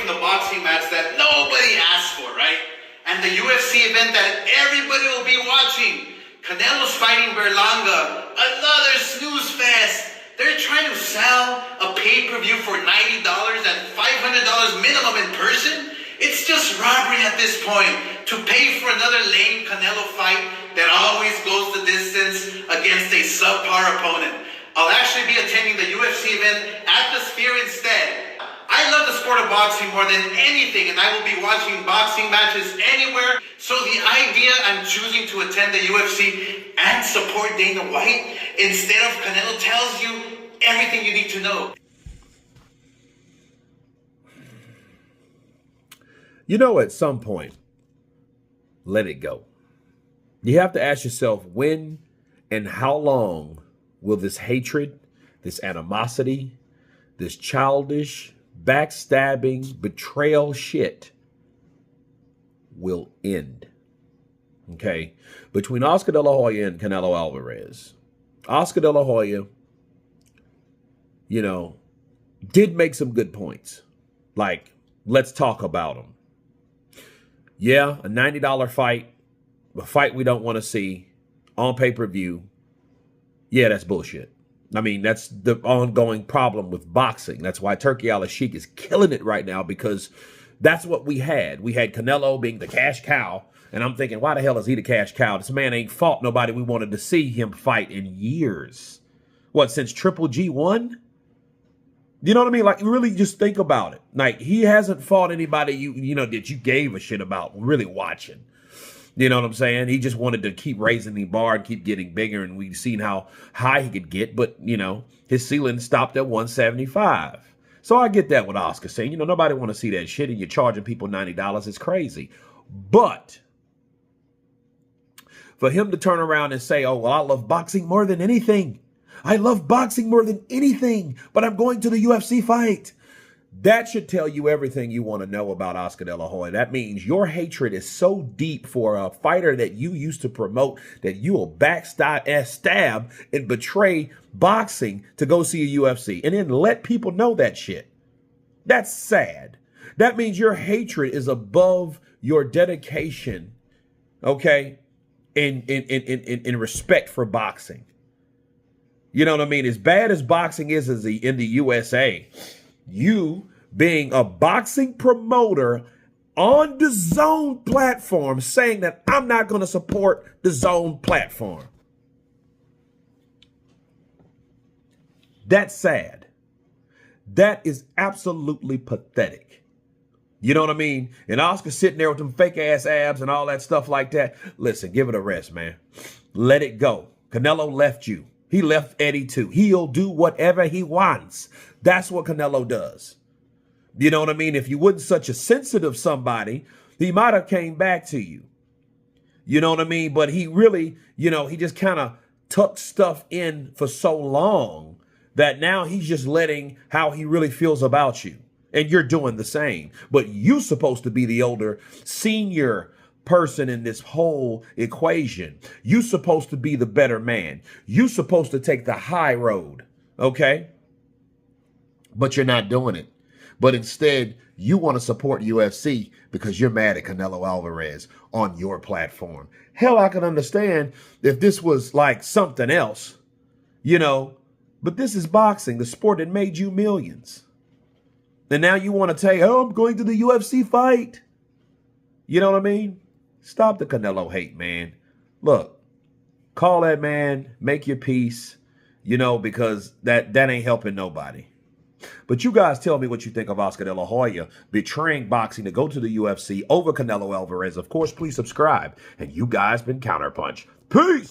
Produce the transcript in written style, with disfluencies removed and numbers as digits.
from the boxing match that nobody asked for, right? And the UFC event that everybody will be watching. Canelo's fighting Berlanga. Another snooze fest. They're trying to sell a pay-per-view for $90 and $500 minimum in person. It's just robbery at this point to pay for another lame Canelo fight that always goes the distance against a subpar opponent. I'll actually be attending the UFC event at the Sphere instead. I love the sport of boxing more than anything, and I will be watching boxing matches anywhere. So the idea I'm choosing to attend the UFC and support Dana White instead of Canelo tells you everything you need to know. You know, at some point, let it go. You have to ask yourself, when and how long will this hatred, this animosity, this childish, backstabbing, betrayal shit will end? Okay? Between Oscar De La Hoya and Canelo Alvarez, Oscar De La Hoya, you know, did make some good points. Like, let's talk about them. Yeah, a $90 fight, a fight we don't want to see on pay-per-view. Yeah, that's bullshit. I mean, that's the ongoing problem with boxing. That's why Turki Al-Sheikh is killing it right now, because that's what we had. We had Canelo being the cash cow, and I'm thinking, why the hell is he the cash cow? This man ain't fought nobody we wanted to see him fight in years. What, since Triple G won? You know what I mean? Like, really just think about it. Like, he hasn't fought anybody you know that you gave a shit about really watching. You know what I'm saying? He just wanted to keep raising the bar and keep getting bigger, and we've seen how high he could get, but, you know, his ceiling stopped at 175. So I get that with Oscar saying, you know, nobody want to see that shit, and you're charging people $90. It's crazy. But for him to turn around and say, oh, well, I love boxing more than anything. I love boxing more than anything, but I'm going to the UFC fight. That should tell you everything you want to know about Oscar De La Hoya. That means your hatred is so deep for a fighter that you used to promote that you will backstab and betray boxing to go see a UFC and then let people know that shit. That's sad. That means your hatred is above your dedication, okay, in respect for boxing. You know what I mean? As bad as boxing is in the USA, you being a boxing promoter on the Zone platform saying that I'm not going to support the Zone platform. That's sad. That is absolutely pathetic. You know what I mean? And Oscar sitting there with them fake ass abs and all that stuff like that. Listen, give it a rest, man. Let it go. Canelo left you. He left Eddie too. He'll do whatever he wants. That's what Canelo does. You know what I mean? If you wasn't such a sensitive somebody, he might have came back to you. You know what I mean? But he really, you know, he just kind of tucked stuff in for so long that now he's just letting how he really feels about you. And you're doing the same. But you're supposed to be the older, senior person in this whole equation. You're supposed to be the better man. You're supposed to take the high road, okay? But you're not doing it. But instead, you want to support UFC because you're mad at Canelo Alvarez on your platform. Hell, I can understand if this was like something else, you know, but this is boxing, the sport that made you millions. And now you want to say, oh, I'm going to the UFC fight. You know what I mean? Stop the Canelo hate, man. Look, call that man, make your peace, you know, because that ain't helping nobody. But you guys tell me what you think of Oscar De La Hoya betraying boxing to go to the UFC over Canelo Alvarez. Of course, please subscribe. And you guys been Counterpunch. Peace!